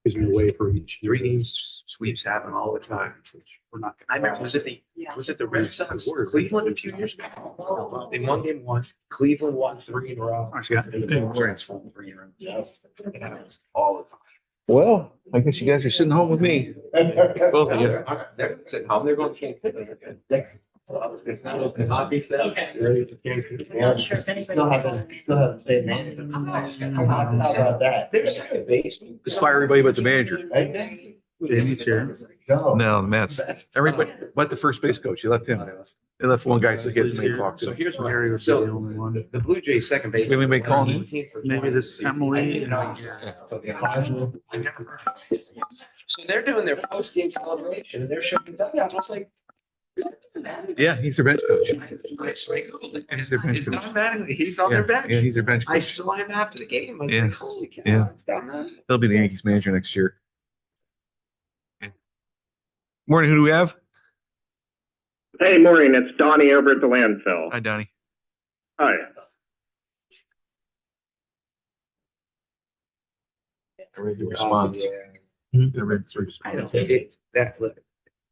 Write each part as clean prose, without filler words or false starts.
gives me a way for each. 3 game sweeps happen all the time, which we're not. I remember, was it the Red Sox or Cleveland a few years ago? In 1 game, Cleveland won 3 in a row. And the Warriors won 3 in a row. It happens all the time. Well, I guess you guys are sitting home with me. Both of you. They're sitting home. They're going to Cancun. It's not open hockey set. Yeah, sure. If anybody's Still have the same manager. How about that? Just fire everybody but the manager. I think. Jamie's here. No, the Mets. Everybody, but the first base coach, you left him. They left one guy so he gets me to talk So to. here's what Gary was the only one. the Blue Jays second base. Maybe we may call him. Maybe this is Emily. So they're doing their post game celebration and they're showing dugouts. I was like, Yeah, he's their bench coach. He's their bench It's coach. not automatically, he's on their Yeah, bench. he's their bench I coach. saw him after the game. I was Yeah. like, holy cow, Yeah. it's down there. He'll be the Yankees manager next year. Morning, who do we have? Hey, morning. It's Donnie over at the landfill. Hi, Donnie. Hi. Response. I don't think it's that, look,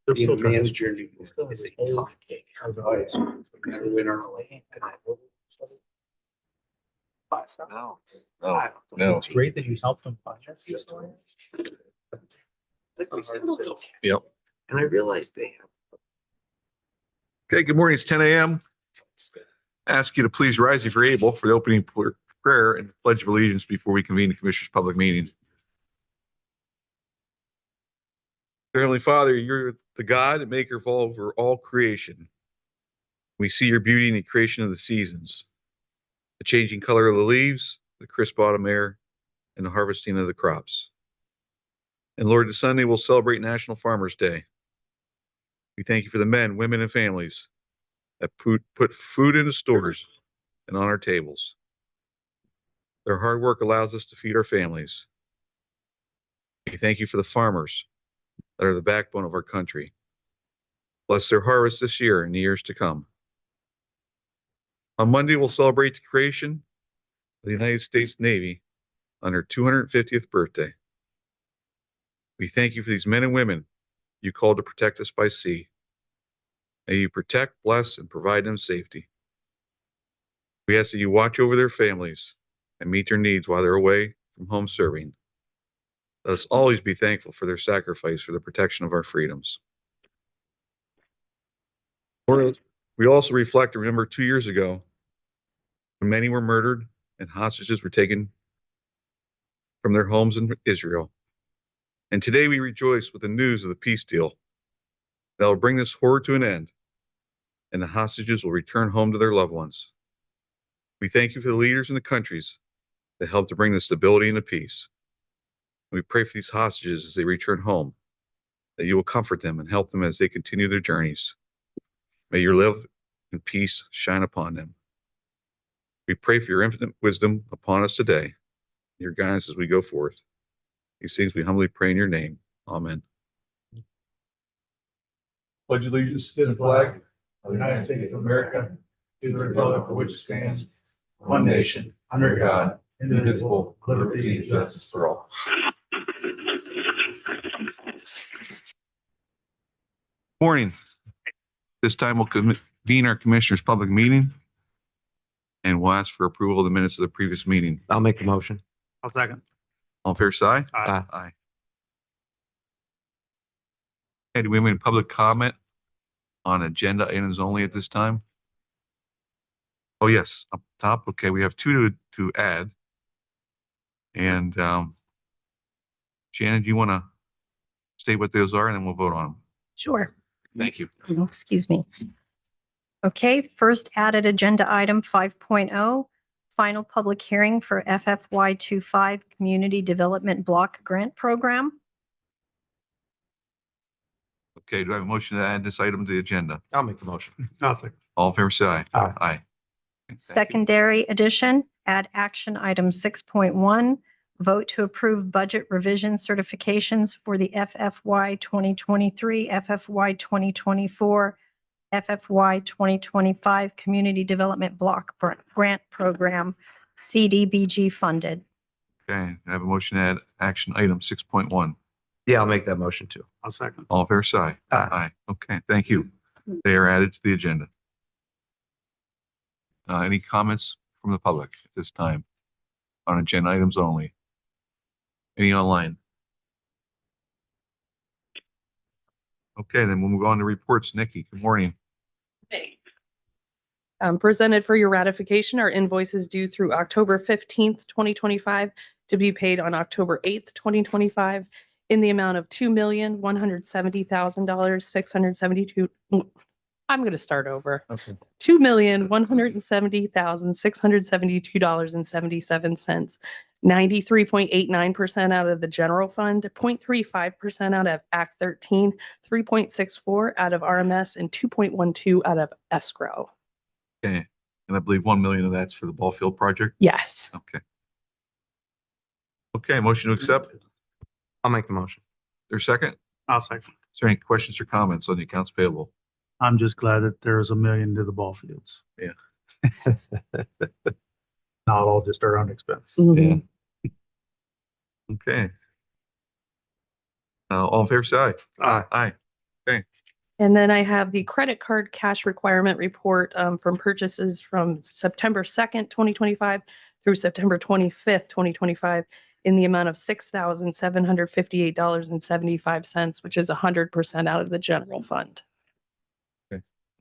They're being a still trying. manager is a tough game. Gotta win our lane. No, no. It's great that you helped them find it. Yep. And I realized they have. Okay, good morning. It's 10 a.m. Ask you to please rise if you're able for the opening prayer and pledge of allegiance before we convene the Commissioners' public meeting. Dear Heavenly Father, you're the God and maker of all creation. We see your beauty in the creation of the seasons, the changing color of the leaves, the crisp autumn air, and the harvesting of the crops. And Lord, this Sunday we'll celebrate National Farmers Day. We thank you for the men, women, and families that put food in the stores and on our tables. Their hard work allows us to feed our families. We thank you for the farmers that are the backbone of our country. Bless their harvest this year and the years to come. On Monday, we'll celebrate the creation of the United States Navy on their 250th birthday. We thank you for these men and women you called to protect us by sea. May you protect, bless, and provide them safety. We ask that you watch over their families and meet their needs while they're away from home serving. Let us always be thankful for their sacrifice for the protection of our freedoms. Lord, we also reflect and remember 2 years ago when many were murdered and hostages were taken from their homes in Israel. And today we rejoice with the news of the peace deal that will bring this horror to an end, and the hostages will return home to their loved ones. We thank you for the leaders in the countries that helped to bring the stability and the peace. We pray for these hostages as they return home, that you will comfort them and help them as they continue their journeys. May your love and peace shine upon them. We pray for your infinite wisdom upon us today, your guidance as we go forth. These things we humbly pray in your name. Amen. Pledge allegiance to the flag of the United States of America, to the republic for which it stands, one nation, under God, indivisible, with liberty and justice for all. Morning. This time we'll convene our Commissioners' public meeting, and we'll ask for approval of the minutes of the previous meeting. I'll make the motion. I'll second. All fair side? Aye. Aye. Hey, do we have any public comment on agenda items only at this time? Oh, yes, up top. Okay, we have two to add. And Shannon, do you want to state what those are and then we'll vote on them? Sure. Thank you. Excuse me. Okay, first added agenda item 5.0, final public hearing for FFY25 Community Development Block Grant Program. Okay, do I have a motion to add this item to the agenda? I'll make the motion. I'll second. All in favor, say aye. Aye. Aye. Thank you. Secondary addition, add action item 6.1, vote to approve budget revision certifications for the FFY 2023, FFY 2024, FFY 2025 Community Development Block Grant Program, CDBG funded. Okay, I have a motion to add action item 6.1. Yeah, I'll make that motion too. I'll second. All fair side? Aye. Okay, thank you. They are added to the agenda. Any comments from the public at this time on agenda items only? Any online? Okay, then we'll move on to reports. Nikki, good morning. Presented for your ratification are invoices due through October 15th, 2025 to be paid on October 8th, 2025 in the amount of $2,170,672. I'm going to start over. Okay. $2,170,672.77. 93.89% out of the general fund, 0.35% out of Act 13, 3.64 out of RMS, and 2.12 out of escrow. Okay, and I believe 1 million of that's for the ball field project. Yes. Okay. Okay, motion to accept. I'll make the motion. There's a second? I'll second. Is there any questions or comments on the accounts payable? I'm just glad that there's $1 million to the ball fields. Yeah. Not all just our own expense. Mhm. Okay. All in favor, say aye. Aye. Aye. And then I have the credit card cash requirement report from purchases from September 2nd, 2025 through September 25th, 2025 in the amount of $6,758.75, which is 100% out of the general fund.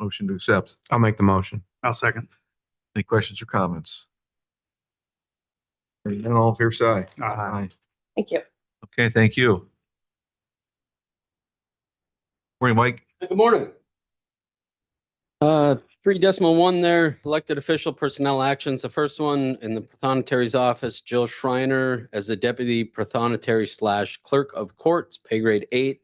Motion to accept. I'll make the motion. I'll second. Any questions or comments? Hearing none, all in favor, say aye. Aye. Thank you. Okay, thank you. Morning, Mike. Good morning. 3.1 there, elected official personnel actions. The first one in the Prothonotary office, Jill Schreiner as the deputy Prothonotary / clerk of courts, pay grade 8,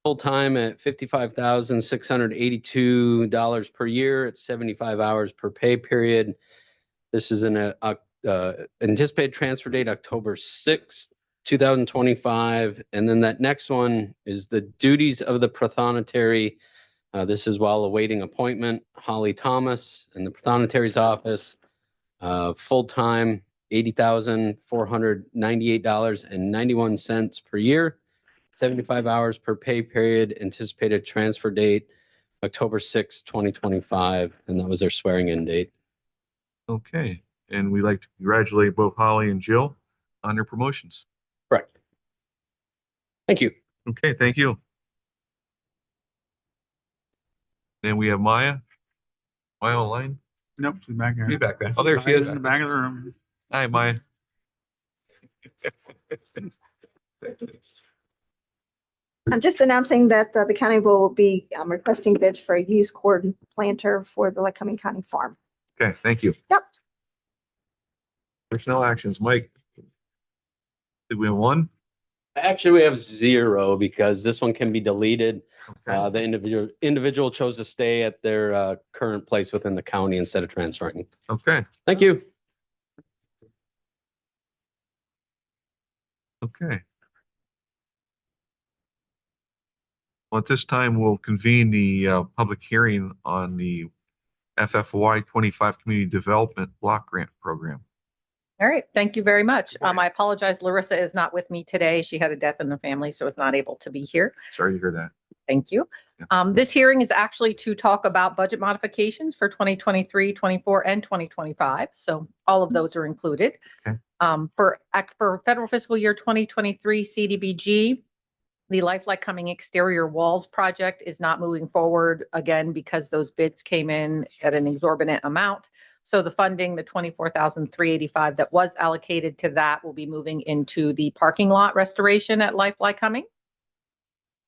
full time at $55,682 per year at 75 hours per pay period. This is an anticipated transfer date October 6th, 2025. And then that next one is the duties of the Prothonotary. This is while awaiting appointment, Holly Thomas in the Prothonotary's office, full-time, $80,498.91 per year, 75 hours per pay period, anticipated transfer date, October 6, 2025, and that was their swearing-in date. Okay, and we'd like to congratulate both Holly and Jill on their promotions. Correct. Thank you. Okay, thank you. Then we have Maya. Maya online? Nope, she's back here. She's back there. Oh, there she is. In the back of the room. Hi, Maya. I'm just announcing that the county will be requesting bids for a used corn planter for the Lycoming County Farm. Okay, thank you. Yep. Personnel actions, Mike. Did we have one? Actually, we have 0 because this one can be deleted. Okay. The individual chose to stay at their current place within the county instead of transferring. Okay, Thank you. okay. Well, at this time, we'll convene the public hearing on the FFY 25 Community Development Block Grant Program. All right, thank you very much. I apologize, Larissa is not with me today. She had a death in the family, so is not able to be here. Sorry to hear that. Thank you. Yeah. This hearing is actually to talk about budget modifications for 2023, 24, and 2025. So all of those are included. Okay. For federal fiscal year 2023 CDBG, the Lycoming exterior walls project is not moving forward again because those bids came in at an exorbitant amount. So the funding, the $24,385 that was allocated to that will be moving into the parking lot restoration at Lycoming.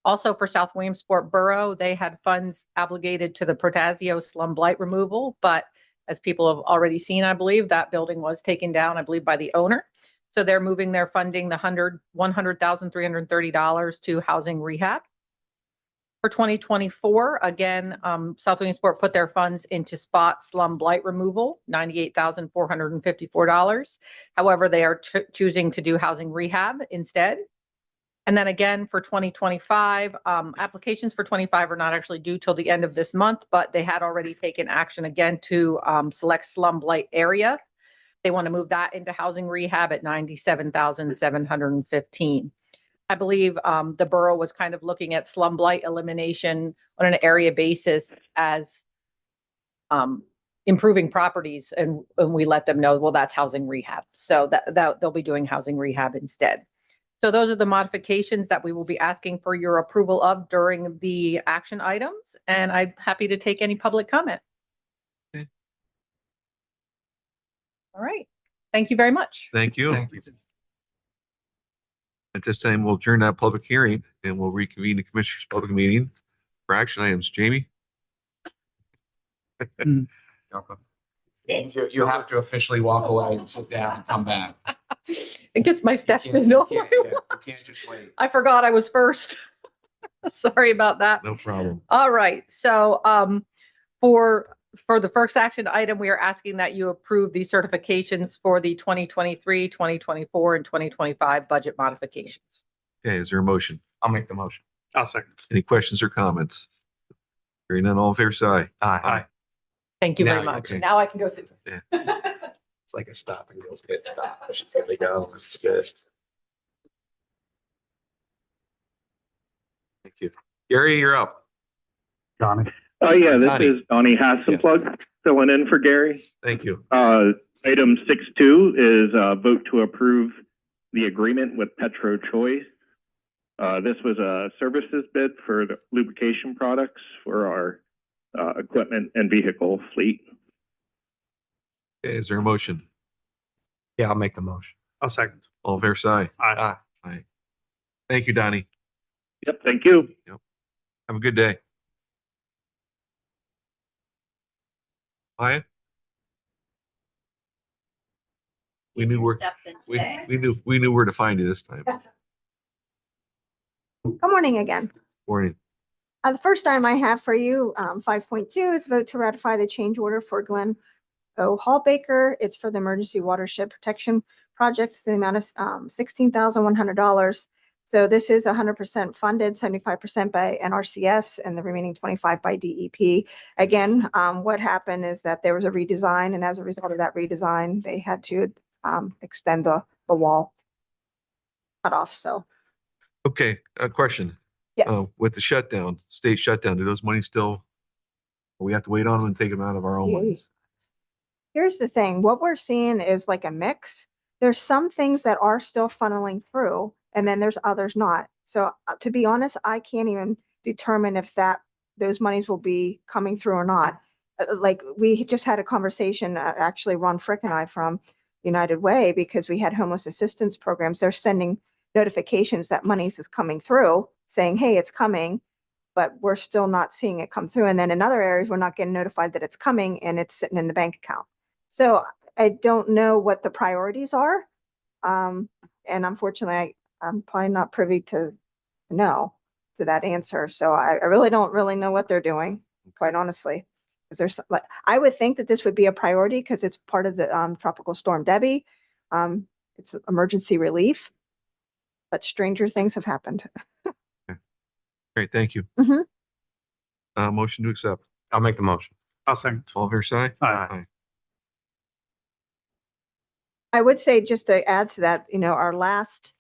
Also for South Williamsport Borough, they had funds obligated to the Protasio slum blight removal, but as people have already seen, I believe that building was taken down, I believe, by the owner. So they're moving their funding, the $100,330 to housing rehab. For 2024, again, South Williamsport put their funds into spot slum blight removal, $98,454. However, they are choosing to do housing rehab instead. And then again, for 2025, applications for 25 are not actually due till the end of this month, but they had already taken action again to select slum blight area. They want to move that into housing rehab at 97,715. I believe the borough was kind of looking at slum blight elimination on an area basis as improving properties, and we let them know, well, that's housing rehab. So that they'll be doing housing rehab instead. So those are the modifications that we will be asking for your approval of during the action items, and I'm happy to take any public comment. Okay. All right. Thank you very much. Thank you. Thank you. At this time, we'll adjourn that public hearing and we'll reconvene the commissioners' public meeting for action items. Jamie? You have to officially walk away and sit down and come back. It gets my steps in. You can't just wait. I forgot I was first. Sorry about that. No problem. All right. So for the first action item, we are asking that you approve the certifications for the 2023, 2024, and 2025 budget modifications. Okay, is there a motion? I'll make the motion. I'll second. Any questions or comments? Hearing none, all in favor, say aye. Aye. Thank you Now very you're much. okay. Now I can go sit. Yeah. It's like a stop and go. It's stop. She's gonna go. It's good. Thank you. Gary, you're up. Johnny. Yeah, this Donnie. is Donnie Hasselplug filling in for Gary. Thank you. Item 6.2 is vote to approve the agreement with Petro Choice. This was a services bid for the lubrication products for our equipment and vehicle fleet. Okay, is there a motion? Yeah, I'll make the motion. I'll second. All in favor, say aye. Aye. Aye. Thank you, Donnie. Yep, thank you. Have a good day. Maya? We knew where, we knew where to find you this time. Good morning again. Morning. The first item I have for you, 5.2, is vote to ratify the change order for Glenn O. Hallbaker. It's for the Emergency Watershed Protection Projects, the amount of $16,100. So this is 100% funded, 75% by NRCS and the remaining 25 by DEP. Again, what happened is that there was a redesign, and as a result of that redesign, they had to extend the wall cutoff. So Okay, a question. yes. With the shutdown, state shutdown, do those money still, we have to wait on them and take them out of our own Yeah. monies? Here's the thing, what we're seeing is like a mix. There's some things that are still funneling through, and then there's others not. So to be honest, I can't even determine if those monies will be coming through or not. Like we just had a conversation, actually Ron Frick and I from United Way, because we had homeless assistance programs. They're sending notifications that monies is coming through saying, hey, it's coming, but we're still not seeing it come through. And then in other areas, we're not getting notified that it's coming and it's sitting in the bank account. So I don't know what the priorities are. And unfortunately, I'm probably not privy to know to that answer. So I really don't really know what they're doing, quite honestly. Because there's like, I would think that this would be a priority because it's part of the Tropical Storm Debbie. It's emergency relief, but stranger things have happened. Great, thank you. Mhm. Motion to accept. I'll make the motion. I'll second. All fair side? Aye. I would say, just to add to that, our last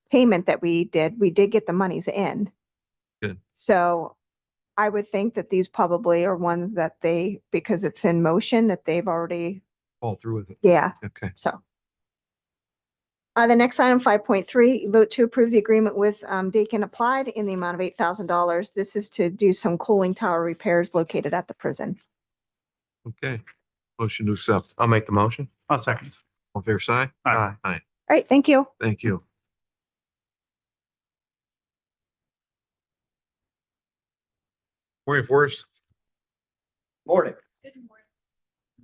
payment that we did get the monies in. Good. So I would think that these probably are ones that because it's in motion, that they've already, All through with it. yeah. Okay. So. The next item, 5.3, vote to approve the agreement with Dakin Applied in the amount of $8,000. This is to do some cooling tower repairs located at the prison. Okay. Motion to accept. I'll make the motion. I'll second. All fair side? Aye. Aye. All right, thank you. Thank you. Morning, Forrest. Morning.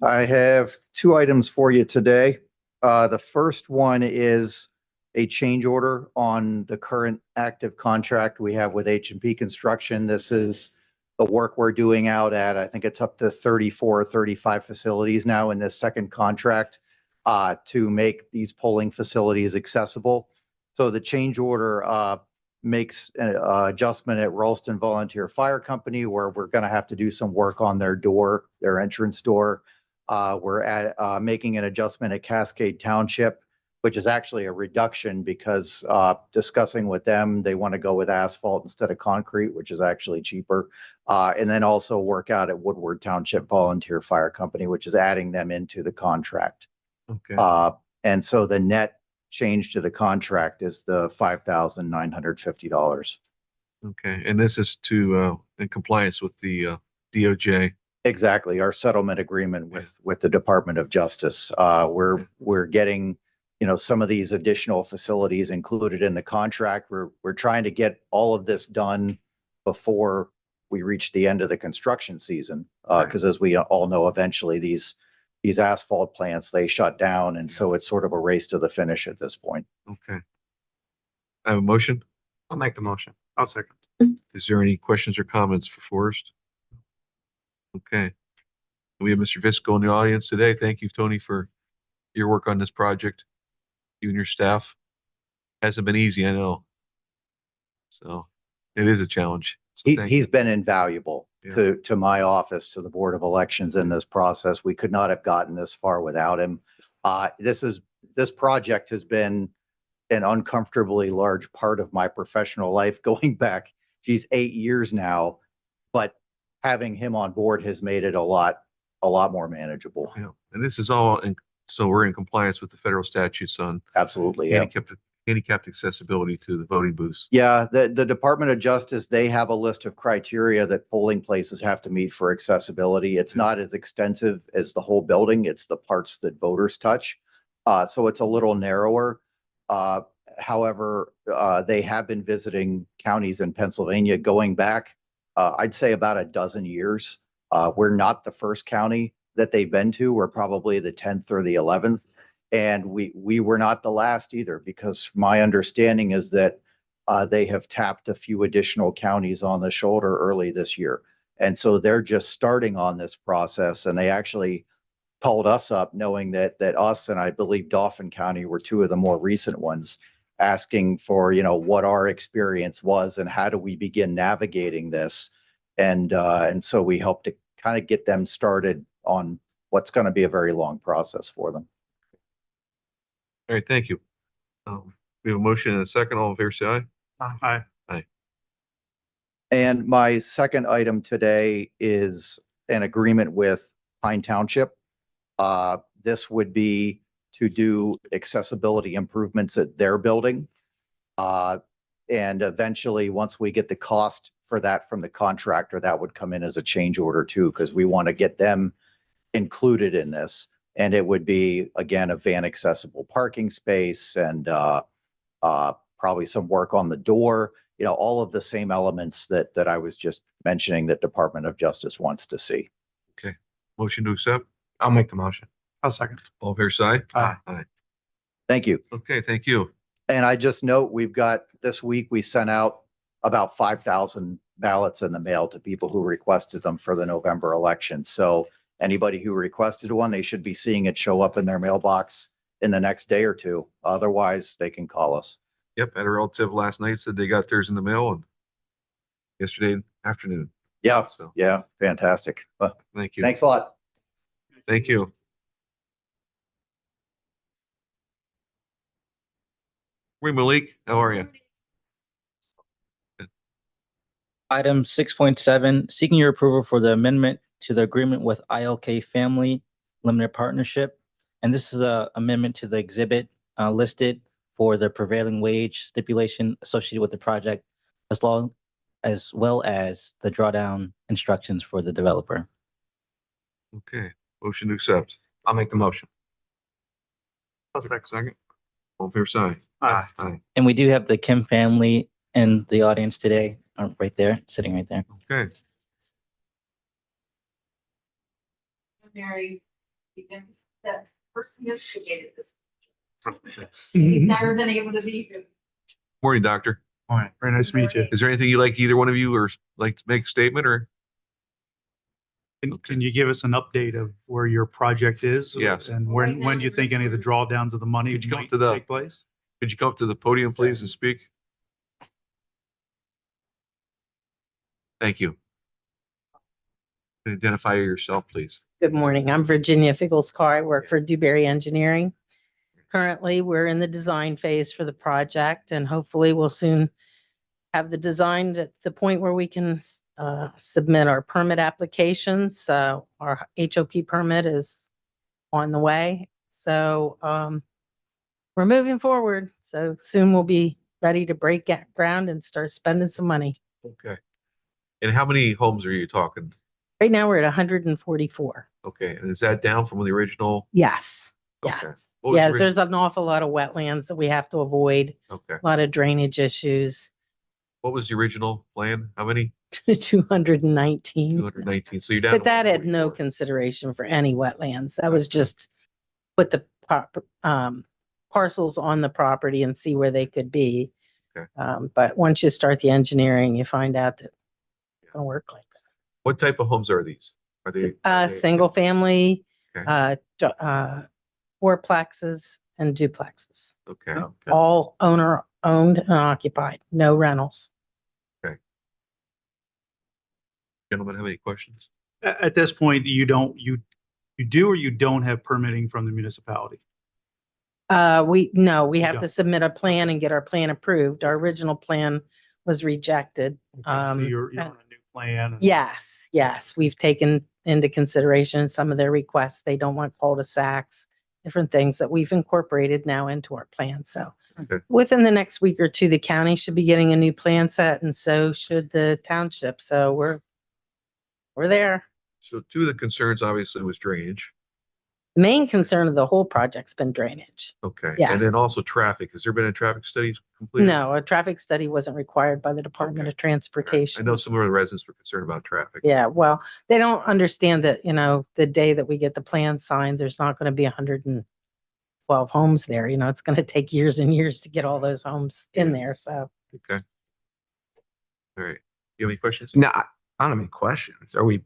I have two items for you today. The first one is a change order on the current active contract we have with H&P Construction. This is the work we're doing out at, I think it's up to 34 or 35 facilities now in this second contract to make these polling facilities accessible. So the change order makes an adjustment at Ralston Volunteer Fire Company where we're going to have to do some work on their door, their entrance door. We're making an adjustment at Cascade Township, which is actually a reduction because discussing with them, they want to go with asphalt instead of concrete, which is actually cheaper. And then also work out at Woodward Township Volunteer Fire Company, which is adding them into the contract. Okay. And so the net change to the contract is the $5,950. Okay. And this is in compliance with the DOJ. Exactly, our settlement agreement with the Department of Justice. We're getting, some of these additional facilities included in the contract. We're trying to get all of this done before we reach the end of the construction season. Because as we all know, eventually these asphalt plants, they shut down. And so it's sort of a race to the finish at this point. Okay. I have a motion. I'll make the motion. I'll second. Is there any questions or comments for Forrest? Okay. We have Mr. Visco in the audience today. Thank you, Tony, for your work on this project. You and your staff. Hasn't been easy, I know. So it is a challenge. So thank He's you. been invaluable Yeah. to my office, to the Board of Elections in this process. We could not have gotten this far without him. This project has been an uncomfortably large part of my professional life going back, 8 years now. But having him on board has made it a lot more manageable. Yeah. And this is all so we're in compliance with the federal statutes on Absolutely. Yeah. handicapped accessibility to the voting booths. Yeah, the Department of Justice, they have a list of criteria that polling places have to meet for accessibility. It's not as extensive as the whole building. It's the parts that voters touch. So it's a little narrower. However, they have been visiting counties in Pennsylvania going back, I'd say about a dozen years. We're not the first county that they've been to. We're probably the 10th or the 11th. And we were not the last either, because my understanding is that they have tapped a few additional counties on the shoulder early this year. And so they're just starting on this process, and they actually called us up knowing that us and I believe Dauphin County were two of the more recent ones, asking for, what our experience was and how do we begin navigating this. And so we helped to kind of get them started on what's going to be a very long process for them. All right, thank you. We have a motion and a second. All in favor, say aye. Aye. And my second item today is an agreement with Pine Township. This would be to do accessibility improvements at their building. And eventually, once we get the cost for that from the contractor, that would come in as a change order too, because we want to get them included in this. And it would be, again, a van accessible parking space and probably some work on the door, all of the same elements that I was just mentioning that Department of Justice wants to see. Okay. Motion to accept. I'll make the motion. I'll second. All fair side? Aye. Aye. Thank you. Okay, thank you. And I just note, this week, we sent out about 5,000 ballots in the mail to people who requested them for the November election. So anybody who requested one, they should be seeing it show up in their mailbox in the next day or two. Otherwise, they can call us. Yep, had a relative last night said they got theirs in the mail and yesterday afternoon. Yeah. So Yeah. Fantastic. thank you. Thanks a lot. Thank you. Malik, how are you? Item 6.7, seeking your approval for the amendment to the agreement with ILK Family Limited Partnership. And this is a amendment to the exhibit listed for the prevailing wage stipulation associated with the project, as well as the drawdown instructions for the developer. Okay, motion to accept. I'll make the motion. I'll second. All fair side? Aye. Aye. And we do have the Kim family in the audience today, right there, sitting right there. Okay. Mary, that person who instigated this. He's never been able to be here. Morning, doctor. All right. Very nice to meet you. Is there anything you like either one of you or like to make a statement or? Can you give us an update of where your project is? Yes. And when do you think any of the drawdowns of the money Could you come might to the- take place? Could you come up to the podium, please, and speak? Thank you. Identify yourself, please. Good morning. I'm Virginia Figglescar. I work for Dewberry Engineering. Currently, we're in the design phase for the project and hopefully we'll soon have the design at the point where we can submit our permit applications. So our HOP permit is on the way. So we're moving forward. So soon we'll be ready to break ground and start spending some money. Okay. And how many homes are you talking? Right now, we're at 144. Okay, and is that down from the original? Yes. Yeah. Okay. What was Yes, the there's an awful lot of wetlands that we have to avoid, Okay. a lot of drainage issues. What was the original plan? How many? 219. 219. So you're down. But to that had no 144. consideration for any wetlands. That was just put the parcels on the property and see where they could be. Okay. But once you start the engineering, you find out that it's going to work like that. What type of homes are these? Are they Single family, Okay. fourplexes and duplexes. Okay. All owner owned and occupied, no rentals. Gentlemen, have any questions? At this point, you do or you don't have permitting from the municipality? We have don't. to submit a plan and get our plan approved. Our original plan was rejected. So you're on a new plan. and- Yes, we've taken into consideration some of their requests. They don't want cul-de-sacs, different things that we've incorporated now into our plan. So Okay. within the next week or two, the county should be getting a new plan set and so should the township. So we're there. So two of the concerns obviously was drainage. The main concern of the whole project's been drainage. Okay. And Yes. then also traffic. Has there been a traffic study completed? No, a traffic study wasn't required by the Department of I Transportation. know some of the residents were concerned about traffic. Yeah, well, they don't understand that, the day that we get the plan signed, there's not going to be 112 homes there. It's going to take years and years to get all those homes in there. So Okay. All right. You have any questions? No, I don't have any questions. Are we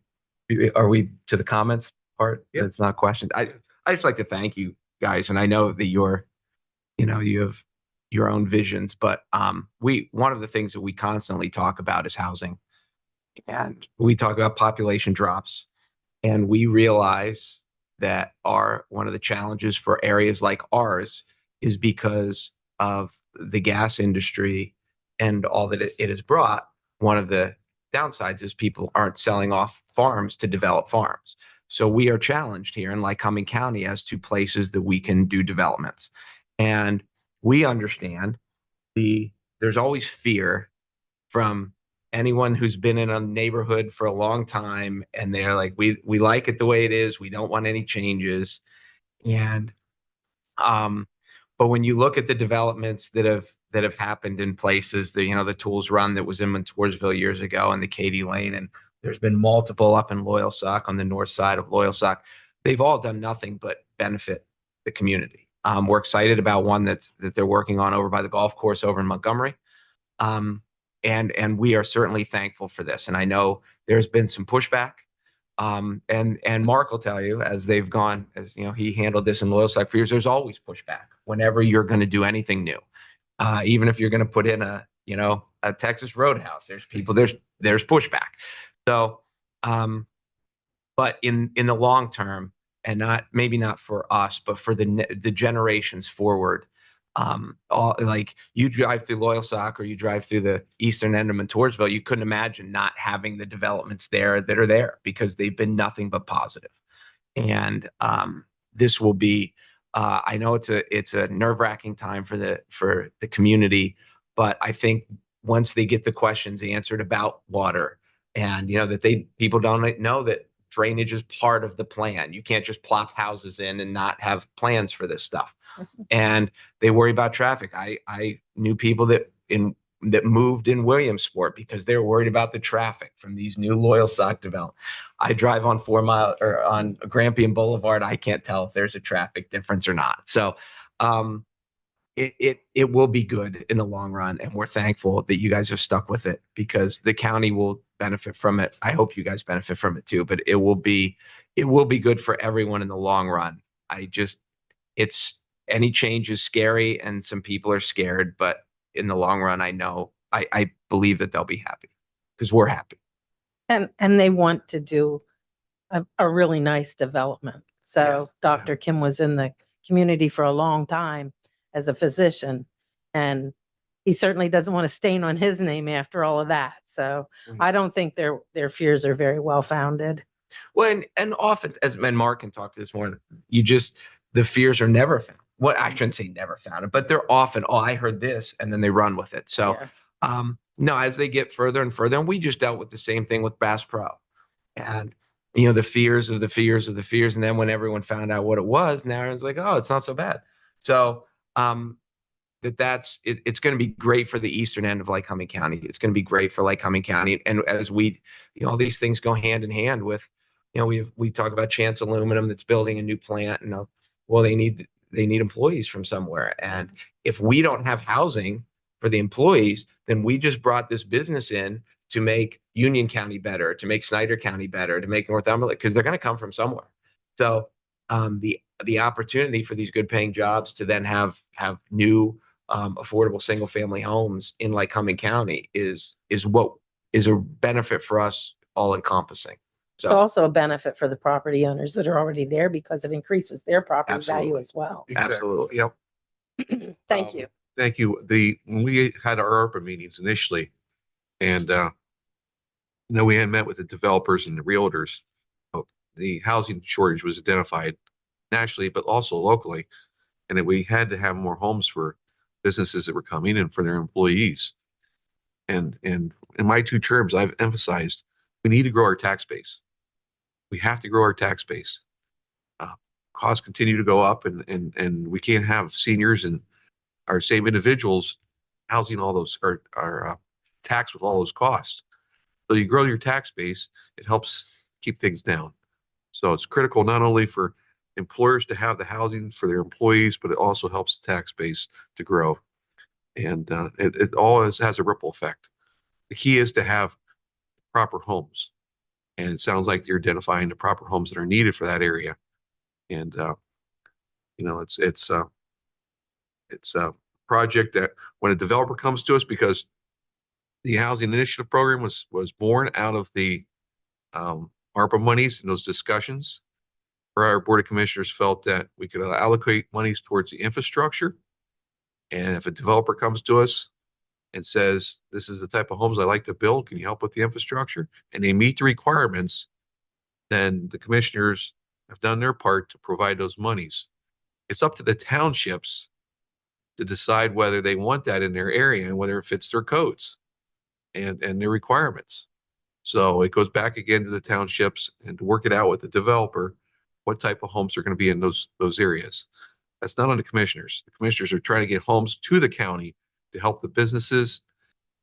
to the comments part? Yep. That's not questions. I just like to thank you guys. And I know that you have your own visions, but one of the things that we constantly talk about is housing. And we talk about population drops. And we realize that one of the challenges for areas like ours is because of the gas industry and all that it has brought. One of the downsides is people aren't selling off farms to develop farms. So we are challenged here in Lycoming County as to places that we can do developments. And we understand there's always fear from anyone who's been in a neighborhood for a long time and they're like, we like it the way it is. We don't want any changes. And, but when you look at the developments that have happened in places, the Tools Run that was in Montoursville years ago and the Katy Lane, and there's been multiple up in Loyalsock on the north side of Loyalsock. They've all done nothing but benefit the community. We're excited about one that they're working on over by the golf course over in Montgomery. And we are certainly thankful for this. And I know there's been some pushback. And Mark will tell you, as they've gone, he handled this in Loyalsock for years, there's always pushback whenever you're going to do anything new. Even if you're going to put in a Texas Roadhouse, there's pushback. So, but in the long term, and maybe not for us, but for the generations forward, like you drive through Loyalsock or you drive through the eastern end of Montoursville, you couldn't imagine not having the developments there that are there because they've been nothing but positive. And this will be, I know it's a nerve-wracking time for the community, but I think once they get the questions answered about water and that people don't know that drainage is part of the plan. You can't just plop houses in and not have plans for this stuff. And they worry about traffic. I knew people that moved in Williamsport because they're worried about the traffic from these new Loyalsock developments. I drive on 4 Mile or on Grampian Boulevard. I can't tell if there's a traffic difference or not. So it will be good in the long run. And we're thankful that you guys have stuck with it because the county will benefit from it. I hope you guys benefit from it too, but it will be good for everyone in the long run. Any change is scary and some people are scared, but in the long run, I believe that they'll be happy because we're happy. and they want to do a really nice development. So Dr. Kim was in the community for a long time as a physician, and he certainly doesn't want to stain on his name after all of that. So I don't think their fears are very well founded. Well, and often, as and Mark can talk to this more, the fears are never found. Well, I shouldn't say never found it, but they're often, oh, I heard this, and then they run with it. So, Yeah. no, as they get further and further, and we just dealt with the same thing with Bass Pro, and the fears of the fears of the fears, and then when everyone found out what it was, now it's like, oh, it's not so bad. So, it's going to be great for the eastern end of Lycoming County. It's going to be great for Lycoming County, and as all these things go hand in hand with, we talk about Chance Aluminum that's building a new plant, and well, they need employees from somewhere, and if we don't have housing for the employees, then we just brought this business in to make Union County better, to make Snyder County better, to make Northumberland, because they're going to come from somewhere. So the opportunity for these good paying jobs to then have new affordable single family homes in Lycoming County is what is a benefit for us, all encompassing. It's also a benefit for the property owners that are already there because it increases their property value as well. Absolutely. Yep. Thank you. Thank you. When we had our ARPA meetings initially, and then we had met with the developers and the realtors, the housing shortage was identified nationally, but also locally, and that we had to have more homes for businesses that were coming and for their employees. And in my 2 terms, I've emphasized we need to grow our tax base. We have to grow our tax base. Costs continue to go up, and we can't have seniors and our same individuals housing all those are taxed with all those costs. So you grow your tax base, it helps keep things down. So it's critical not only for employers to have the housing for their employees, but it also helps the tax base to grow. And it always has a ripple effect. The key is to have proper homes. And it sounds like you're identifying the proper homes that are needed for that area. And, it's a project that when a developer comes to us, because the Housing Initiative Program was born out of the ARPA monies and those discussions, where our Board of Commissioners felt that we could allocate monies towards the infrastructure. And if a developer comes to us and says, this is the type of homes I like to build, can you help with the infrastructure? And they meet the requirements, then the commissioners have done their part to provide those monies. It's up to the townships to decide whether they want that in their area and whether it fits their codes and their requirements. So it goes back again to the townships and to work it out with the developer, what type of homes are going to be in those areas. That's not on the commissioners. The commissioners are trying to get homes to the county to help the businesses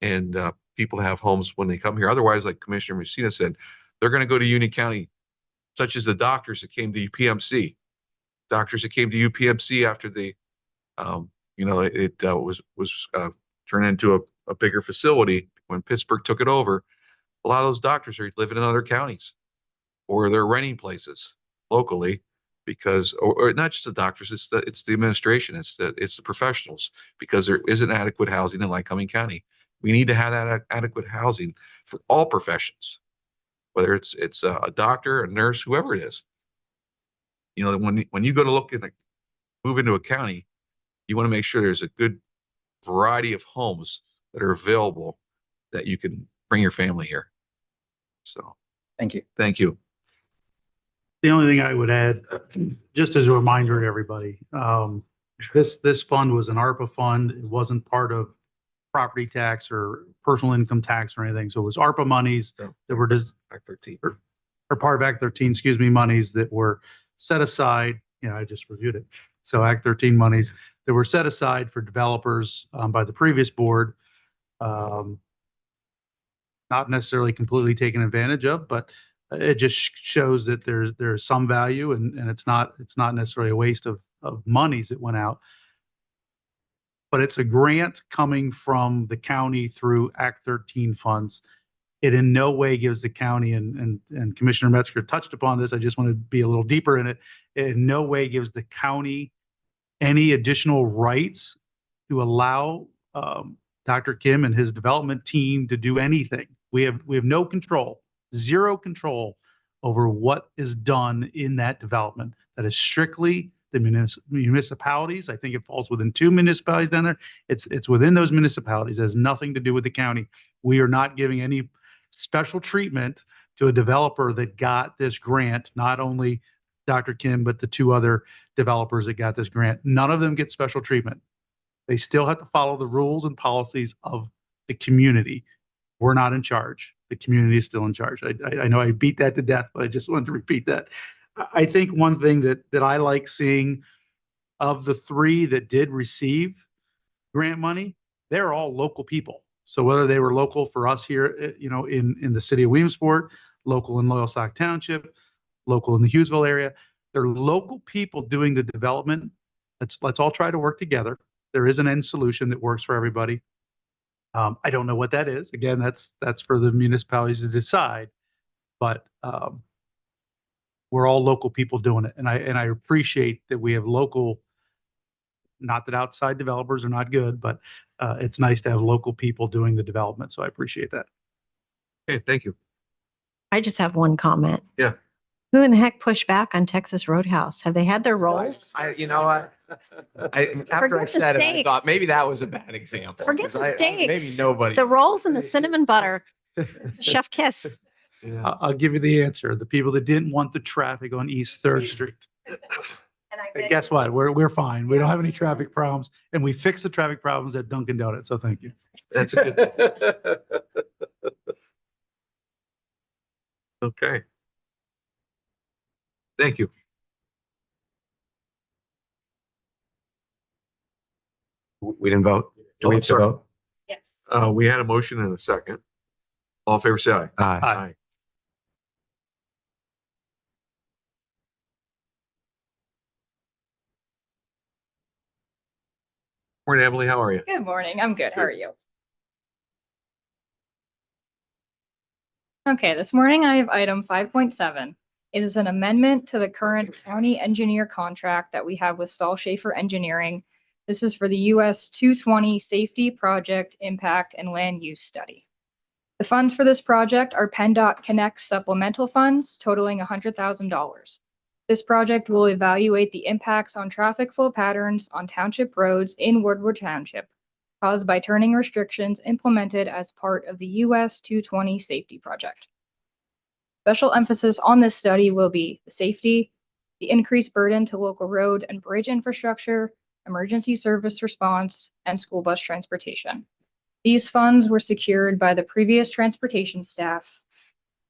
and people to have homes when they come here. Otherwise, like Commissioner Messina said, they're going to go to Union County, such as the doctors that came to UPMC. Doctors that came to UPMC after the, was turned into a bigger facility when Pittsburgh took it over. A lot of those doctors are living in other counties, or they're renting places locally because, or not just the doctors, it's the administration, it's the professionals, because there isn't adequate housing in Lycoming County. We need to have that adequate housing for all professions, whether it's a doctor, a nurse, whoever it is. When you go to look at move into a county, you want to make sure there's a good variety of homes that are available that you can bring your family here. So, Thank you. Thank you. The only thing I would add, just as a reminder to everybody, this fund was an ARPA fund. It wasn't part of property tax or personal income tax or anything. So it was ARPA monies that were just Act 13. or part of Act 13, monies that were set aside. I just reviewed it. So Act 13 monies that were set aside for developers by the previous board. Not necessarily completely taken advantage of, but it just shows that there's some value and it's not necessarily a waste of monies that went out. But it's a grant coming from the county through Act 13 funds. It in no way gives the county, and Commissioner Metzger touched upon this, I just want to be a little deeper in it. It in no way gives the county any additional rights to allow Dr. Kim and his development team to do anything. We have no control, zero control over what is done in that development. That is strictly the municipalities. I think it falls within 2 municipalities down there. It's within those municipalities. It has nothing to do with the county. We are not giving any special treatment to a developer that got this grant, not only Dr. Kim, but the 2 other developers that got this grant. None of them get special treatment. They still have to follow the rules and policies of the community. We're not in charge. The community is still in charge. I know I beat that to death, but I just wanted to repeat that. I think one thing that I like seeing of the 3 that did receive grant money, they're all local people. So whether they were local for us here, in the city of Williamsport, local in Loyalsock Township, local in the Hughesville area, they're local people doing the development. Let's all try to work together. There is an end solution that works for everybody. I don't know what that is. Again, that's for the municipalities to decide. But we're all local people doing it, and I appreciate that we have local. Not that outside developers are not good, but it's nice to have local people doing the development. So I appreciate that. Okay, thank you. I just have one comment. Yeah. Who in the heck pushed back on Texas Roadhouse? Have they had their rolls? You know what? After Forget I the said it, I steak. thought maybe that was a bad example. Forget 'cause the steaks. Maybe nobody. The rolls and the cinnamon butter. Chef kiss. Yeah. I'll give you the answer. The people that didn't want the traffic on East 3rd Street. And guess what? We're fine. We don't have any traffic problems, and we fixed the traffic problems at Dunkin' Donuts. So thank you. That's a good. Okay. Thank you. We didn't vote. Do Oh, we I'm have to sorry. vote? Yes. We had a motion and a second. All in favor, say aye. Aye. Aye. Morning, Emily. How are you? Good morning. I'm good. How are you? Okay, this morning I have item 5.7. It is an amendment to the current county engineer contract that we have with Stahl Schaefer Engineering. This is for the US 220 Safety Project Impact and Land Use Study. The funds for this project are PennDOT Connect supplemental funds totaling $100,000. This project will evaluate the impacts on traffic flow patterns on township roads in Woodward Township caused by turning restrictions implemented as part of the US 220 safety project. Special emphasis on this study will be the safety, the increased burden to local road and bridge infrastructure, emergency service response, and school bus transportation. These funds were secured by the previous transportation staff.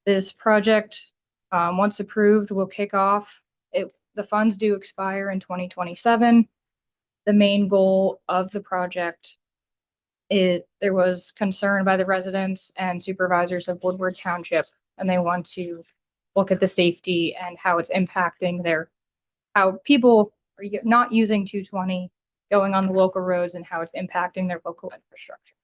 This project, once approved, will kick off. The funds do expire in 2027. The main goal of the project there was concern by the residents and supervisors of Woodward Township, and they want to look at the safety and how it's impacting how people are not using 220 going on the local roads and how it's impacting their local infrastructure.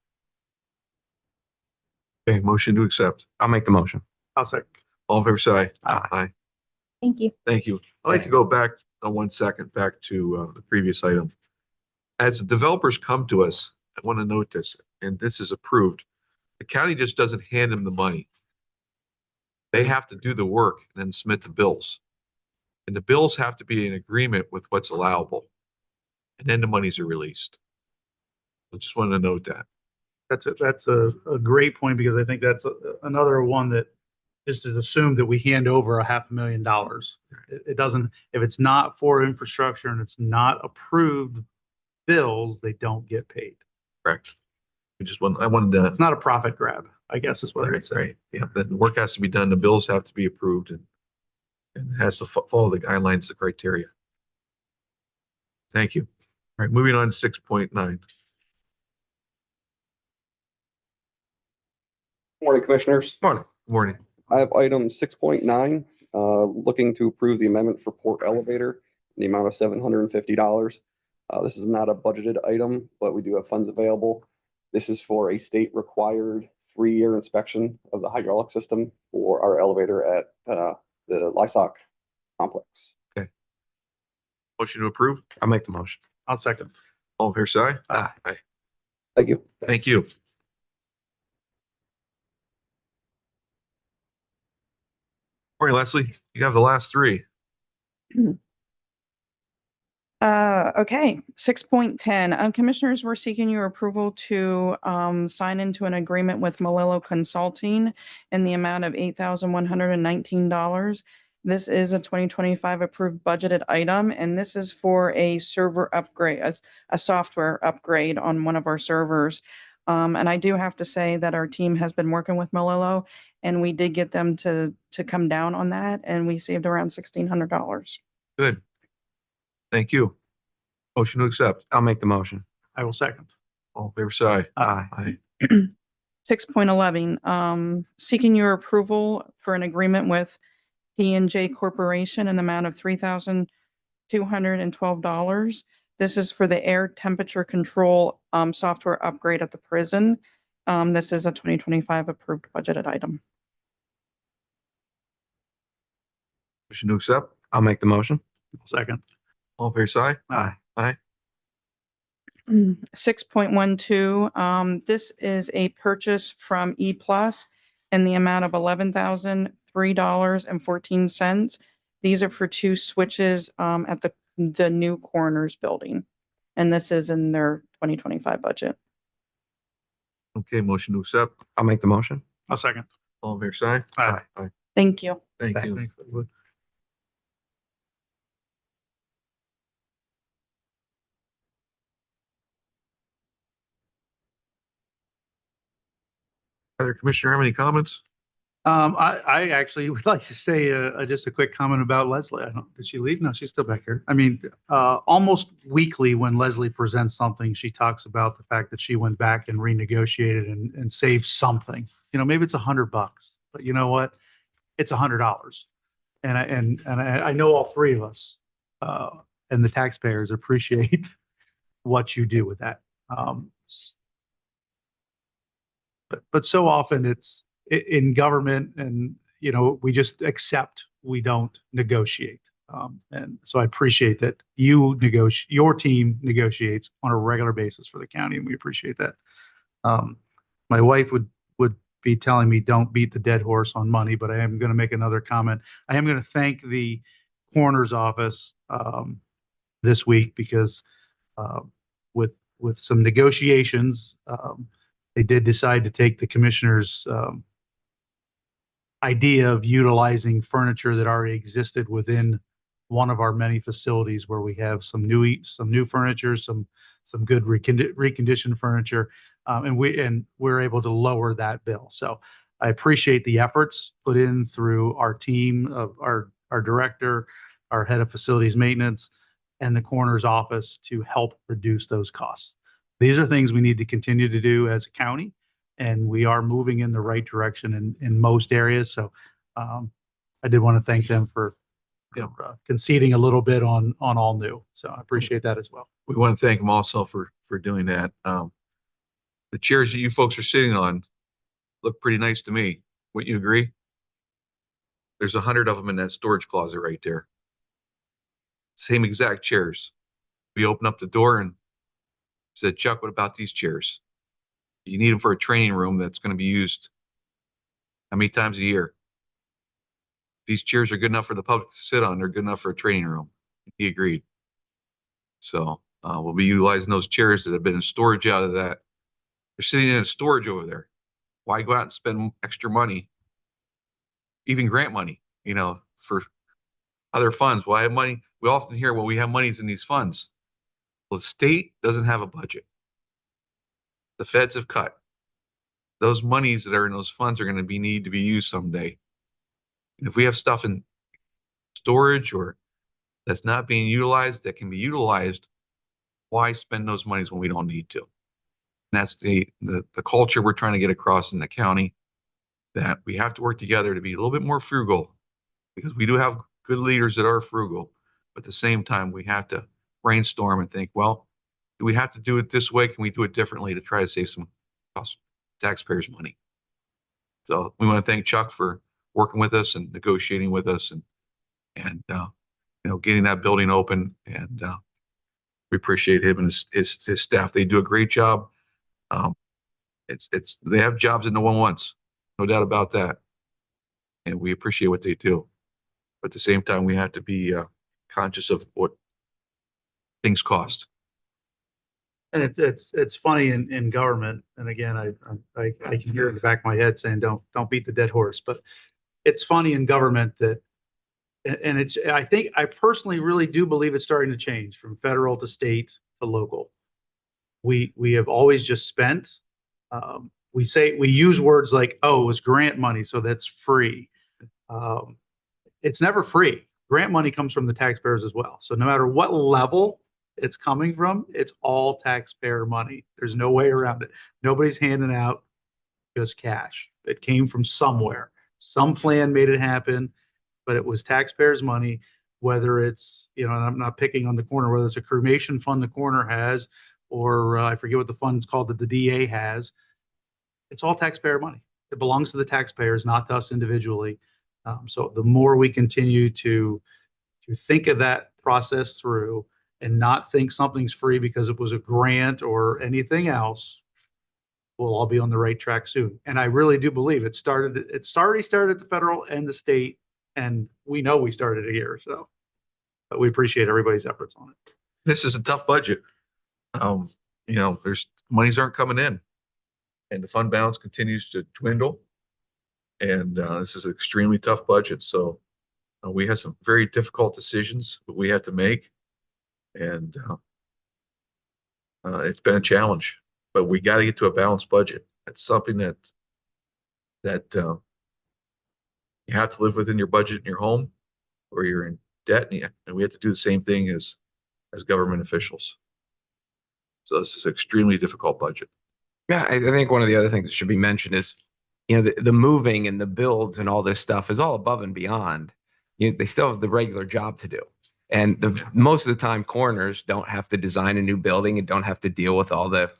Okay, motion to accept. I'll make the motion. I'll second. All in favor, say aye. Aye. Aye. Thank you. Thank you. I'd like to go back 1 second, back to the previous item. As the developers come to us, I want to note this, and this is approved. The county just doesn't hand them the money. They have to do the work and then submit the bills. And the bills have to be in agreement with what's allowable. And then the monies are released. I just wanted to note that. That's a great point, because I think that's another one that just is assumed that we hand over $500,000. It doesn't, if it's not for infrastructure and it's not approved bills, they don't get paid. Correct. I wanted to. It's not a profit grab, I guess is what I would say. Right. Yeah, the work has to be done, the bills have to be approved, and has to follow the guidelines, the criteria. Thank you. All right, moving on to 6.9. Morning, Commissioners. Morning. I have item 6.9, looking to approve the amendment for Port Elevator in the amount of $750. This is not a budgeted item, but we do have funds available. This is for a state-required 3-year inspection of the hydraulic system for our elevator at the Lycoming complex. Okay. Motion to approve? I'll make the motion. I'll second. All in favor, say aye. Aye. Aye. Thank you. Thank you. Morning, Leslie. You have the last three. Okay, 6.10, Commissioners, we're seeking your approval to sign into an agreement with Malillo Consulting in the amount of $8,119. This is a 2025 approved budgeted item, and this is for a server upgrade, a software upgrade on one of our servers. And I do have to say that our team has been working with Malillo, and we did get them to come down on that, and we saved around $1,600. Good. Thank you. Motion to accept. I'll make the motion. I will second. All in favor, say aye. Aye. 6.11, seeking your approval for an agreement with P&J Corporation in the amount of $3,212. This is for the air temperature control software upgrade at the prison. This is a 2025 approved budgeted item. Motion to accept. I'll make the motion. Second. All in favor, say Aye. Aye. 6.12, this is a purchase from E Plus in the amount of $11,003.14. These are for 2 switches at the new coroner's building. And this is in their 2025 budget. Okay, motion to accept. I'll make the motion. I'll second. All in favor, say Aye. Aye. Thank you. Thank Thanks. you. Thanks, Leslie. Other commissioner, have any comments? I actually would like to say just a quick comment about Leslie. Did she leave? No, she's still back here. I mean, almost weekly when Leslie presents something, she talks about the fact that she went back and renegotiated and saved something. You know, maybe it's $100, but you know what? It's $100. And I know all three of us and the taxpayers appreciate what you do with that. But so often it's in government and, you know, we just accept, we don't negotiate. And so I appreciate that you negotiate, your team negotiates on a regular basis for the county, and we appreciate that. My wife would be telling me don't beat the dead horse on money, but I am going to make another comment. I am going to thank the coroner's office this week because with some negotiations, they did decide to take the commissioner's idea of utilizing furniture that already existed within one of our many facilities where we have some new furniture, some good reconditioned furniture, and we're able to lower that bill. So I appreciate the efforts put in through our team of our director, our head of facilities maintenance, and the coroner's office to help reduce those costs. These are things we need to continue to do as a county, and we are moving in the right direction in most areas. So I did want to thank them for conceding a little bit on all new. So I appreciate that as well. We want to thank them also for doing that. The chairs that you folks are sitting on look pretty nice to me. Wouldn't you agree? There's 100 of them in that storage closet right there. Same exact chairs. We opened up the door and said, Chuck, what about these chairs? You need them for a training room that's going to be used how many times a year? These chairs are good enough for the public to sit on. They're good enough for a training room. He agreed. So we'll be utilizing those chairs that have been in storage out of that. They're sitting in a storage over there. Why go out and spend extra money, even grant money, you know, for other funds? Well, I have money. We often hear, well, we have monies in these funds. Well, the state doesn't have a budget. The feds have cut. Those monies that are in those funds are going to need to be used someday. And if we have stuff in storage or that's not being utilized, that can be utilized, why spend those monies when we don't need to? And that's the culture we're trying to get across in the county, that we have to work together to be a little bit more frugal, because we do have good leaders that are frugal, but at the same time, we have to brainstorm and think, well, do we have to do it this way? Can we do it differently to try to save some taxpayers' money? So we want to thank Chuck for working with us and negotiating with us and you know, getting that building open. And we appreciate him and his staff. They do a great job. They have jobs that no one wants, no doubt about that. and we appreciate what they do. But at the same time, we have to be conscious of what things cost. And it's funny in government, and again, I can hear in the back of my head saying, don't beat the dead horse, but it's funny in government that, and it's, I personally really do believe it's starting to change from federal to state to local. We have always just spent, we use words like, oh, it was grant money, so that's free. It's never free. Grant money comes from the taxpayers as well. So no matter what level it's coming from, it's all taxpayer money. There's no way around it. Nobody's handing out just cash. It came from somewhere. Some plan made it happen, but it was taxpayers' money, whether it's, and I'm not picking on the corner, whether it's a cremation fund the corner has, or I forget what the fund's called that the DA has. It's all taxpayer money. It belongs to the taxpayers, not to us individually. So the more we continue to think of that process through and not think something's free because it was a grant or anything else, we'll all be on the right track soon. And I really do believe it's already started at the federal and the state, and we know we started it here. So, but we appreciate everybody's efforts on it. This is a tough budget. There's monies aren't coming in, and the fund balance continues to dwindle. And this is an extremely tough budget. So we have some very difficult decisions that we have to make. And it's been a challenge, but we got to get to a balanced budget. It's something that you have to live within your budget in your home, or you're in debt, and we have to do the same thing as government officials. So this is an extremely difficult budget. Yeah, I think one of the other things that should be mentioned is, the moving and the builds and all this stuff is all above and beyond. They still have the regular job to do. And most of the time, coroners don't have to design a new building and don't have to deal with all the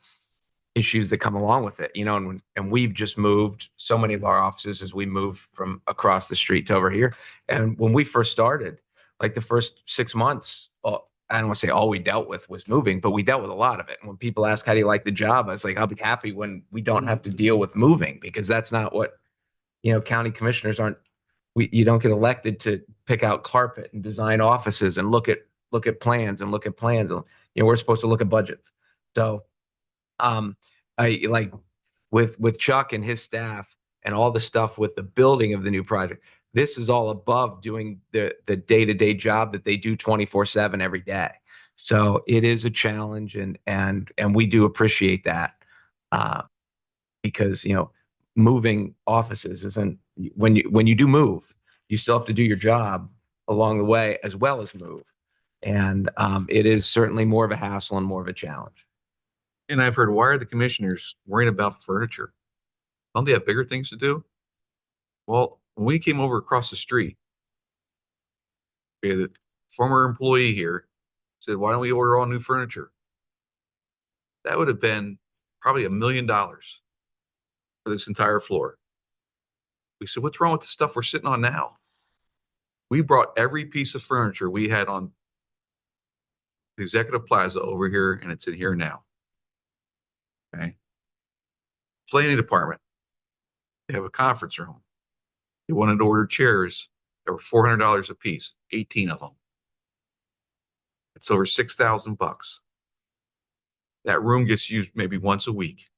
issues that come along with it. And we've just moved so many of our offices as we moved from across the street to over here. And when we first started, like the first 6 months, I don't want to say all we dealt with was moving, but we dealt with a lot of it. And when people ask, how do you like the job? I was like, I'll be happy when we don't have to deal with moving, because that's not what, county commissioners aren't. You don't get elected to pick out carpet and design offices and look at plans and look at plans. We're supposed to look at budgets. So, I like with Chuck and his staff and all the stuff with the building of the new project. This is all above doing the day-to-day job that they do 24/7 every day. So it is a challenge, and we do appreciate that, because moving offices isn't, when you do move, you still have to do your job along the way as well as move, and it is certainly more of a hassle and more of a challenge. And I've heard, why are the commissioners worrying about furniture? Don't they have bigger things to do? Well, when we came over across the street, the former employee here said, why don't we order all new furniture? That would have been probably $1 million for this entire floor. We said, what's wrong with the stuff we're sitting on now? We brought every piece of furniture we had on the Executive Plaza over here, and it's in here now. Okay. Planning department, they have a conference room. They wanted to order chairs that were $400 a piece, 18 of them. It's over $6,000. That room gets used maybe once a week.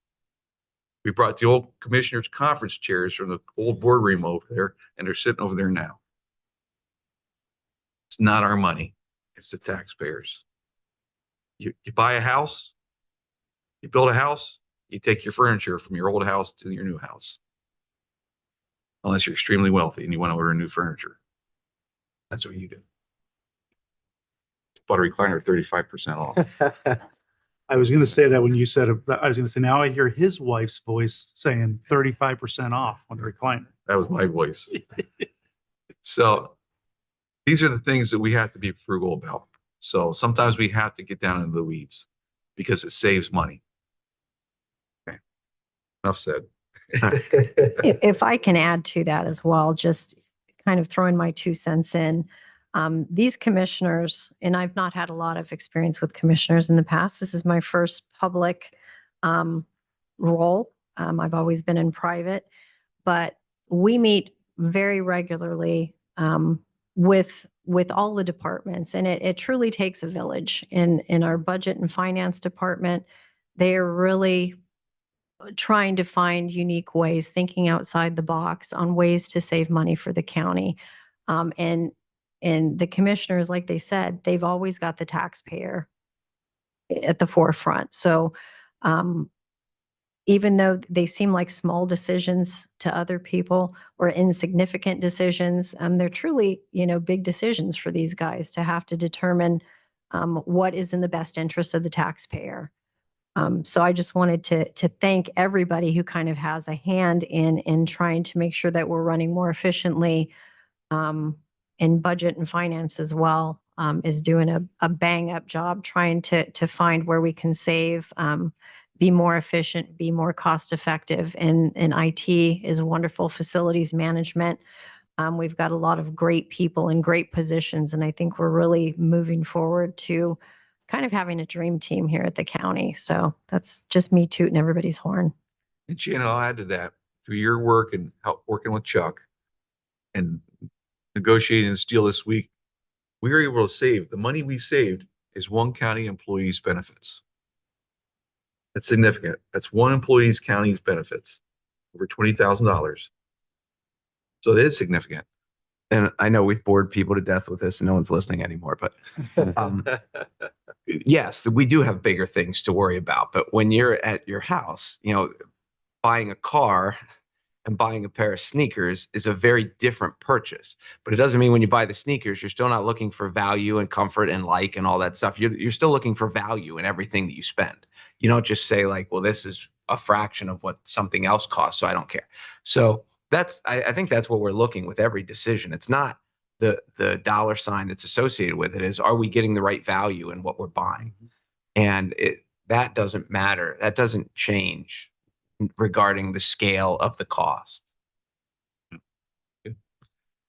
We brought the old commissioners' conference chairs from the old boardroom over there, and they're sitting over there now. It's not our money. It's the taxpayers. You buy a house, you build a house, you take your furniture from your old house to your new house. Unless you're extremely wealthy and you want to order new furniture. That's what you do. Bought a recliner 35% off. I was going to say that when you said, I was going to say, now I hear his wife's voice saying 35% off on the recliner. That was my voice. So these are the things that we have to be frugal about. So sometimes we have to get down into the weeds because it saves money. Okay. Enough said. If I can add to that as well, just kind of throwing my 2 cents in. These commissioners, and I've not had a lot of experience with commissioners in the past. This is my first public role. I've always been in private, but we meet very regularly with all the departments. And it truly takes a village. In our budget and finance department, they are really trying to find unique ways, thinking outside the box on ways to save money for the county. And the commissioners, like they said, they've always got the taxpayer at the forefront. So even though they seem like small decisions to other people or insignificant decisions, they're truly, big decisions for these guys to have to determine what is in the best interest of the taxpayer. So I just wanted to thank everybody who kind of has a hand in trying to make sure that we're running more efficiently. In budget and finance as well, is doing a bang up job trying to find where we can save, be more efficient, be more cost effective. And IT is wonderful facilities management. We've got a lot of great people in great positions, and I think we're really moving forward to kind of having a dream team here at the county. So that's just me tooting everybody's horn. And Shannon, I'll add to that, through your work and help working with Chuck and negotiating this deal this week, we were able to save, the money we saved is one county employee's benefits. That's significant. That's one employee's county's benefits, over $20,000. So it is significant. And I know we've bored people to death with this and no one's listening anymore, but yes, we do have bigger things to worry about. But when you're at your house, buying a car and buying a pair of sneakers is a very different purchase. But it doesn't mean when you buy the sneakers, you're still not looking for value and comfort and and all that stuff. You're still looking for value in everything that you spend. You don't just say like, well, this is a fraction of what something else costs, so I don't care. So I think that's what we're looking with every decision. It's not the dollar sign that's associated with it. Is, are we getting the right value in what we're buying? And that doesn't matter. That doesn't change regarding the scale of the cost.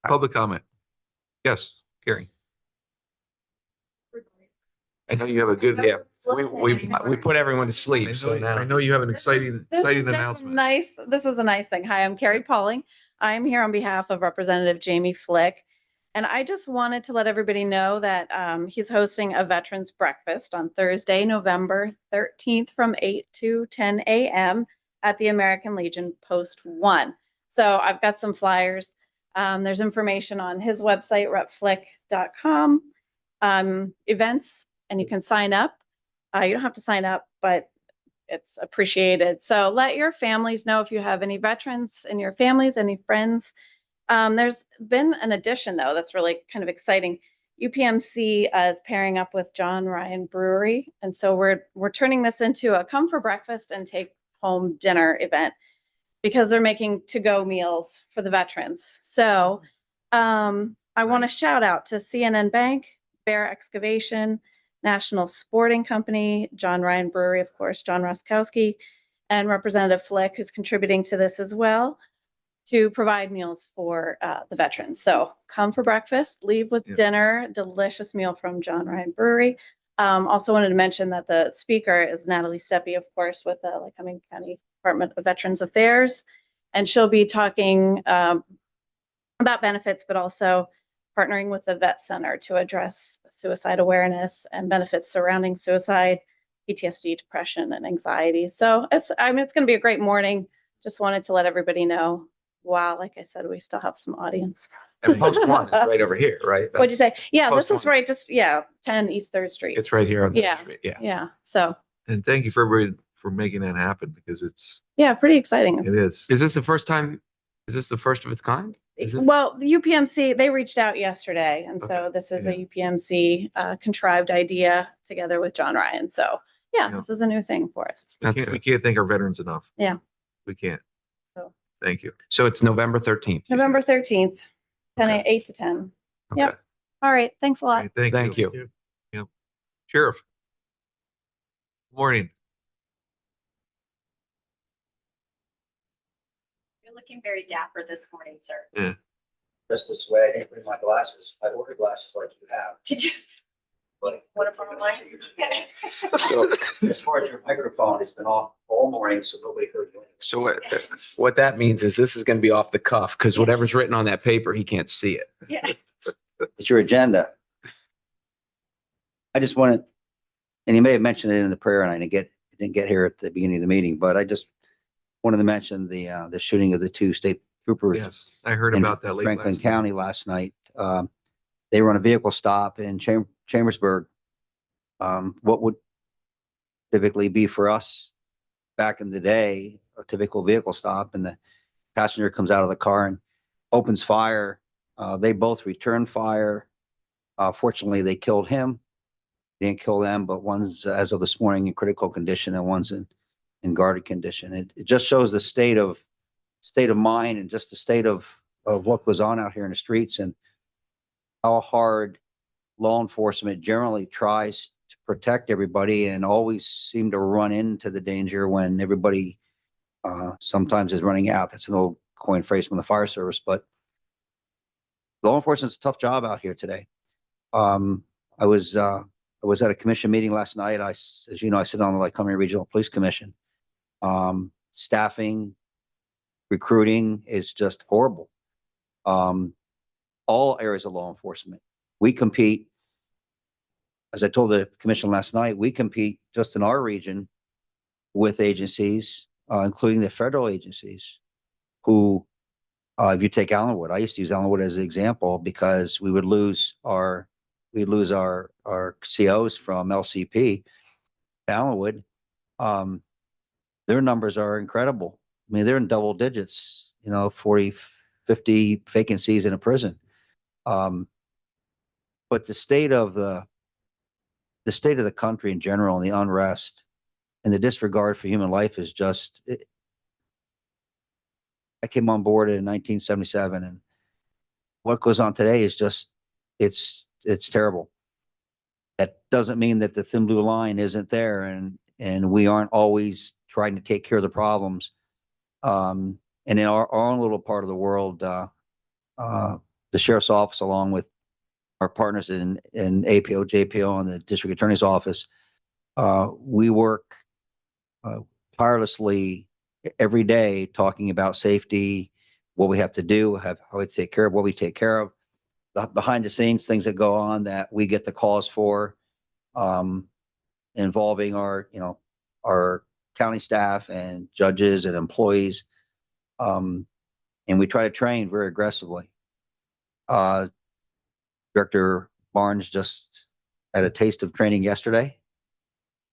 Public comment. Yes, Gary. I know you have a good, we put everyone to sleep, so now. I know you have an exciting announcement. This is a nice thing. Hi, I'm Carrie Pauling. I'm here on behalf of Representative Jamie Flick. And I just wanted to let everybody know that he's hosting a Veterans Breakfast on Thursday, November 13th from 8 to 10 a.m. at the American Legion Post 1. So I've got some flyers. There's information on his website, repflick.com, events, and you can sign up. You don't have to sign up, but it's appreciated. So let your families know if you have any veterans in your families, any friends. There's been an addition, though, that's really kind of exciting. UPMC is pairing up with John Ryan Brewery. And so we're turning this into a come for breakfast and take home dinner event because they're making to-go meals for the veterans. So I want to shout out to CNN Bank, Bear Excavation, National Sporting Company, John Ryan Brewery, of course, John Roskowski, and Representative Flick, who's contributing to this as well, to provide meals for the veterans. So come for breakfast, leave with dinner, delicious meal from John Ryan Brewery. Also wanted to mention that the speaker is Natalie Steppi, of course, with the Lycoming County Department of Veterans Affairs. And she'll be talking about benefits, but also partnering with the Vet Center to address suicide awareness and benefits surrounding suicide, PTSD, depression, and anxiety. So it's going to be a great morning. Just wanted to let everybody know. Wow, like I said, we still have some audience. And Post 1 is right over here, right? What'd you say? Yeah, Post this is 1. right, just 10 East 3rd Street. It's right here on Yeah. the street. Yeah. Yeah. So And thank you for everybody for making that happen because it's, yeah, pretty exciting. it is. Is this the first time? Is this the first of its kind? Is it? Well, the UPMC, they reached out yesterday. And so Okay. this is a UPMC contrived idea together with John Ryan. So yeah, Yeah. this is a new thing for us. We can't thank our veterans enough. Yeah. We can't. So. Thank you. So it's November 13th. November 13th, 8 to 10. Yep. Okay. All right. Thanks a lot. Okay, Thank you. Yep. Sheriff. Morning. You're looking very dapper this morning, sir. Yeah. Just this way, I didn't bring my glasses. I ordered glasses like you have. Did you? So, As far as your microphone, it's been off all morning, so nobody heard you. so what that means is this is going to be off the cuff because whatever's written on that paper, he can't see it. It's your agenda. I just wanted, and you may have mentioned it in the prayer, and I didn't get here at the beginning of the meeting, but I just wanted to mention the shooting of the two state troopers Yes, I heard in about that late Franklin last night. County last night. They were on a vehicle stop in Chambersburg. What would typically be for us back in the day, a typical vehicle stop, and the passenger comes out of the car and opens fire. They both returned fire. Fortunately, they killed him. They didn't kill them, but one's, as of this morning, in critical condition and one's in guarded condition. It just shows the state of mind and just the state of what goes on out here in the streets and how hard law enforcement generally tries to protect everybody and always seem to run into the danger when everybody sometimes is running out. That's an old coin phrase from the fire service, but law enforcement's a tough job out here today. I was at a commission meeting last night. As you know, I sit on the Lycoming Regional Police Commission. Staffing, recruiting is just horrible. All areas of law enforcement. We compete, as I told the commission last night, we compete just in our region with agencies, including the federal agencies, who, if you take Allenwood, I used to use Allenwood as an example because we would lose our COs from LCP. Allenwood, their numbers are incredible. I mean, they're in double digits, 40, 50 vacancies in a prison. But the state of the country in general and the unrest and the disregard for human life is just, I came on board in 1977, and what goes on today is just, it's terrible. That doesn't mean that the thin blue line isn't there, and we aren't always trying to take care of the problems. And in our own little part of the world, the sheriff's office, along with our partners in APO, JPO, and the district attorney's office, we work tirelessly every day talking about safety, what we have to do, how we take care of what we take care of, the behind the scenes things that go on that we get the calls for, involving our county staff and judges and employees. And we try to train very aggressively. Director Barnes just had a taste of training yesterday.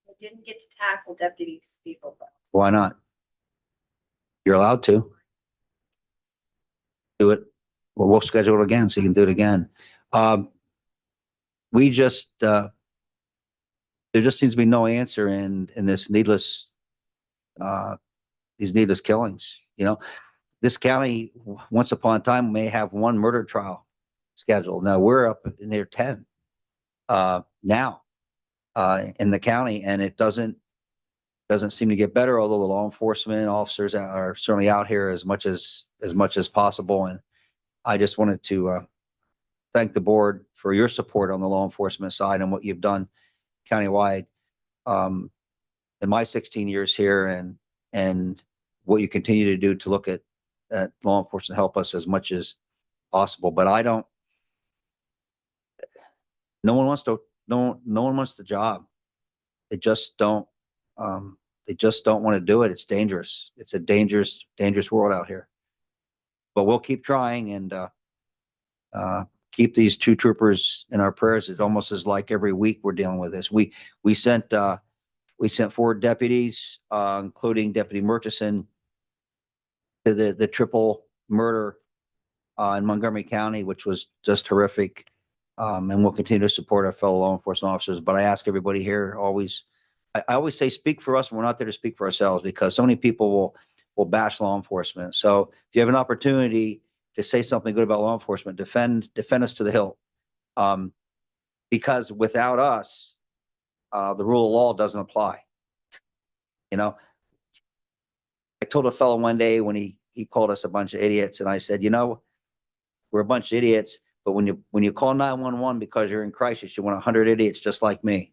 I didn't get to tackle deputies people, but Why not? You're allowed to do it. Well, we'll schedule it again so you can do it again. We just, there just seems to be no answer in this needless, these needless killings. This county, once upon a time, may have one murder trial scheduled. Now we're up near 10 now in the county, and it doesn't seem to get better. Although the law enforcement officers are certainly out here as much as possible. And I just wanted to thank the board for your support on the law enforcement side and what you've done countywide in my 16 years here, and what you continue to do to look at law enforcement, help us as much as possible. But no one wants the job. They just don't want to do it. It's dangerous. It's a dangerous world out here. But we'll keep trying and keep these two troopers in our prayers. It almost is like every week we're dealing with this. We sent 4 deputies, including Deputy Murchison, to the triple murder in Montgomery County, which was just horrific. And we'll continue to support our fellow law enforcement officers. But I ask everybody here I always say, speak for us, and we're not there to speak for ourselves, because so many people will bash law enforcement. So if you have an opportunity to say something good about law enforcement, defend us to the hilt. Because without us, the rule of law doesn't apply. I told a fellow one day when he called us a bunch of idiots, and I said, we're a bunch of idiots, But when you call 911 because you're in crisis, you want 100 idiots just like me.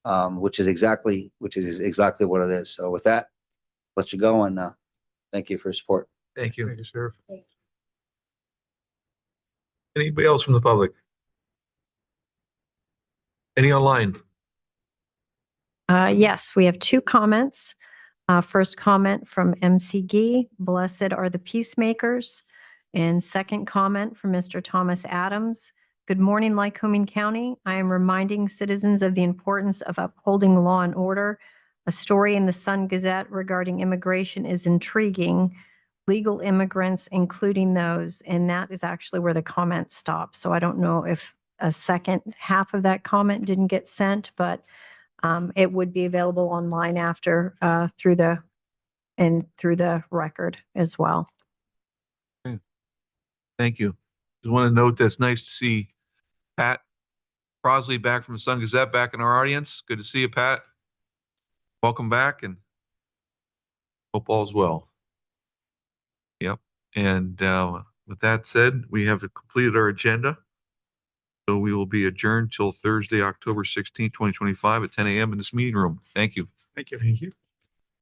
Which is exactly what it is. So with that, let you go, and thank you for your support. Thank you. Thank you, Sheriff. Anybody else from the public? Any online? Yes, we have two comments. First comment from MC Gee, blessed are the peacemakers. And second comment from Mr. Thomas Adams. Good morning, Lycoming County. I am reminding citizens of the importance of upholding law and order. A story in the Sun Gazette regarding immigration is intriguing. Legal immigrants, including those, and that is actually where the comment stops. So I don't know if a second half of that comment didn't get sent, but it would be available online after through the record as well. Thank you. Just want to note that's nice to see Pat Crosley back from the Sun Gazette back in our audience. Good to see you, Pat. Welcome back, and hope all's well. Yep. And with that said, we have completed our agenda. So we will be adjourned till Thursday, October 16th, 2025 at 10 a.m. in this meeting room. Thank you. Thank you. Thank you.